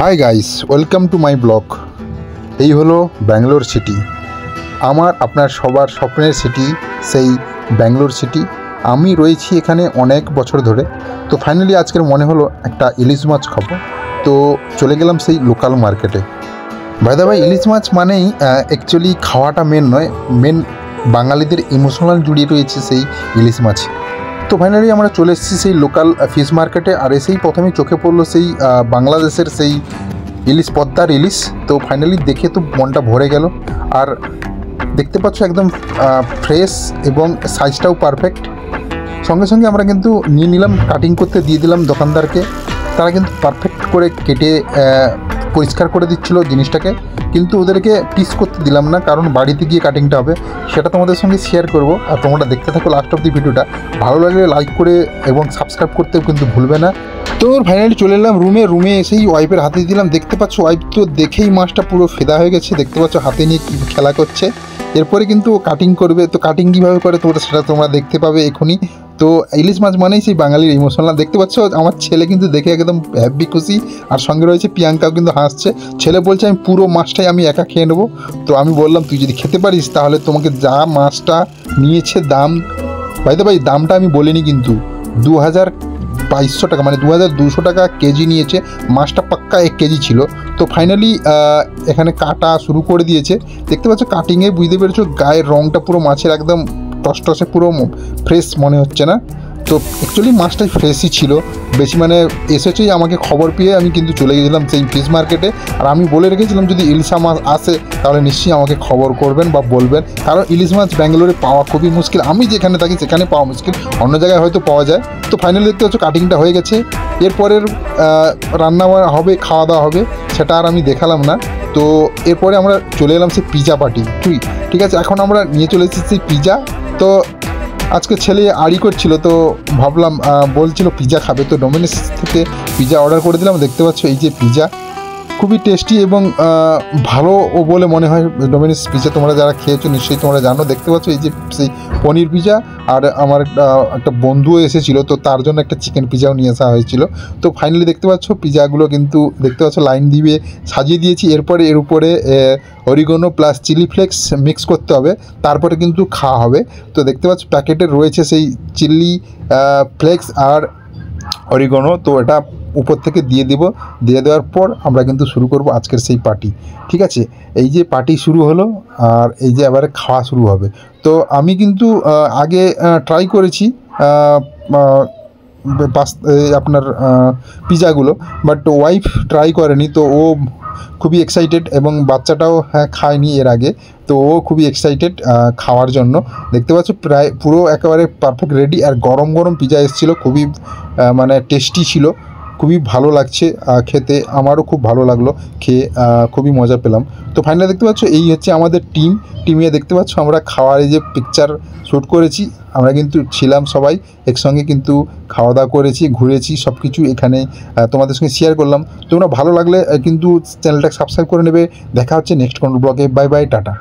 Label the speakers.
Speaker 1: Hi guys, welcome to my blog. এই হলো Bangalore city, আমার আপনার সবার স্বপ্নের সিটি, সেই ব্যাঙ্গালোর সিটি। আমি রয়েছি এখানে অনেক বছর ধরে। তো ফাইনালি আজকের মনে হলো একটা ইলিশ মাছ খাবো, তো চলে গেলাম সেই লোকাল মার্কেটে। বাই দ্য ওয়ে, ইলিশ মাছ মানেই অ্যাকচুয়ালি খাওয়াটা মেন নয়, মেন বাঙালিদের ইমোশনাল জড়িয়ে রয়েছে সেই ইলিশ মাছ। তো ফাইনালি আমরা চলে এসেছি সেই লোকাল ফিশ মার্কেটে, আর এসেই প্রথমেই চোখে পড়লো সেই বাংলাদেশের সেই ইলিশ, পদ্মার ইলিশ। তো ফাইনালি দেখে তো মনটা ভরে গেল। আর দেখতে পাচ্ছ একদম ফ্রেশ এবং সাইজটাও পারফেক্ট। সঙ্গে সঙ্গে আমরা কিন্তু নিয়ে নিলাম, কাটিং করতে দিয়ে দিলাম দোকানদারকে। তারা কিন্তু পারফেক্ট করে কেটে পরিষ্কার করে দিচ্ছিলো জিনিসটাকে, কিন্তু ওদেরকে পিস করতে দিলাম না, কারণ বাড়িতে গিয়ে কাটিংটা হবে। সেটা তোমাদের সঙ্গে শেয়ার করব, আর তোমরা দেখতে থাকো লাস্ট অফ দি ভিডিওটা। ভালো লাগলে লাইক করে এবং সাবস্ক্রাইব করতেও কিন্তু ভুলবে না। তো ফাইনালি চলে এলাম রুমে এসেই ওয়াইফের হাতে দিলাম। দেখতে পাচ্ছ ওয়াইফ তো দেখেই মাছটা পুরো ফেদা হয়ে গেছে, দেখতে পাচ্ছ হাতে নিয়ে কী খেলা করছে। এরপরে কিন্তু কাটিং করবে, তো কাটিং কীভাবে করে তোমরা দেখতে পাবে এখনই। তো ইলিশ মাছ মানেই সেই বাঙালির ইমোশনাল। দেখতে পাচ্ছ আমার ছেলে কিন্তু দেখে একদম হ্যাপি খুশি, আর সঙ্গে রয়েছে প্রিয়াঙ্কাও কিন্তু হাসছে। ছেলে বলছে আমি পুরো মাছটাই আমি একা খেয়ে নেবো। তো আমি বললাম তুই যদি খেতে পারিস তাহলে তোমাকে যা মাছটা নিয়েছে দাম, ভাই দামটা আমি বলিনি কিন্তু 2200 টাকা, মানে 2200 টাকা কেজি নিয়েছে। মাছটা পাক্কা 1 কেজি ছিল। তো ফাইনালি এখানে কাটা শুরু করে দিয়েছে। দেখতে পাচ্ছ কাটিংয়ে বুঝতে পেরেছো গায়ের রঙটা পুরো মাছের একদম টসটসে, পুরো ফ্রেশ মনে হচ্ছে না। তো অ্যাকচুয়ালি মাছটাই ফ্রেশই ছিল বেশি, মানে এসেছেই আমাকে খবর পেয়ে আমি কিন্তু চলে গেছিলাম সেই ফিশ মার্কেটে। আর আমি বলে রেখেছিলাম যদি ইলিশ মাছ আসে তাহলে নিশ্চয়ই আমাকে খবর করবেন বা বলবেন, কারণ ইলিশ মাছ ব্যাঙ্গালোরে পাওয়া খুবই মুশকিল। আমি যেখানে থাকি সেখানে পাওয়া মুশকিল, অন্য জায়গায় হয়তো পাওয়া যায়। তো ফাইনালি দেখতে পাচ্ছ কাটিংটা হয়ে গেছে। এরপরের রান্না হবে, খাওয়া দাওয়া হবে, সেটা আর আমি দেখালাম না। তো এরপরে আমরা চলে এলাম সেই পিজা পার্টি। ঠিক আছে, এখন আমরা নিয়ে চলে এসেছি সেই পিজা। তো আজকে ছেলে আড়ি করছিল, তো ভাবলাম বলছিল পিজা খাবে, তো ডোমিনোস থেকে পিজা অর্ডার করে দিলাম। দেখতে পাচ্ছ এই যে পিজা খুবই টেস্টি এবং ভালো ও বলে মনে হয় ডোমিনোস পিজা। তোমরা যারা খেয়েছো নিশ্চয়ই তোমরা জানো। দেখতে পাচ্ছ এই যে সেই পনির পিজা, আর আমার একটা বন্ধুও এসেছিলো, তো তার জন্য একটা চিকেন পিজাও নিয়ে আসা হয়েছিল। তো ফাইনালি দেখতে পাচ্ছ পিজাগুলো কিন্তু দেখতে পাচ্ছ লাইন দিয়ে সাজিয়ে দিয়েছি। এরপরে এর উপরে oregano plus chilli flakes mix করতে হবে, তারপরে কিন্তু খাওয়া হবে। তো দেখতে পাচ্ছ প্যাকেটে রয়েছে সেই চিলি ফ্লেক্স আর অরিগানো। তো এটা উপর থেকে দিয়ে দেওয়ার পর আমরা কিন্তু শুরু করব আজকের সেই পার্টি। ঠিক আছে, এই যে পার্টি শুরু হলো, আর এই যে এবারে খাওয়া শুরু হবে। তো আমি কিন্তু আগে ট্রাই করেছি আপনার পিজাগুলো, বাট ওয়াইফ ট্রাই করেনি। তো ও খুবই এক্সাইটেড, এবং বাচ্চাটাও খায়নি এর আগে, তো ও খুবই এক্সাইটেড খাওয়ার জন্য। দেখতে পাচ্ছ প্রায় পুরো একেবারে পারফেক্ট রেডি, আর গরম গরম পিজা এসেছিলো, খুবই মানে টেস্টি ছিল, খুবই ভালো লাগছে খেতে। আমারও খুব ভালো লাগলো খেয়ে, খুবই মজা পেলাম। তো ফাইনালি দেখতে পাচ্ছ এই হচ্ছে আমাদের টিমে দেখতে পাচ্ছ আমরা খাওয়ার এই যে পিকচার শ্যুট করেছি, আমরা কিন্তু ছিলাম সবাই একসঙ্গে, কিন্তু খাওয়া দাওয়া করেছি, ঘুরেছি, সব কিছু এখানে তোমাদের সঙ্গে শেয়ার করলাম। তোমরা ভালো লাগলে কিন্তু চ্যানেলটাকে সাবস্ক্রাইব করে নেবে। দেখা হচ্ছে নেক্সট কোনো ব্লগে। Bye bye, tata.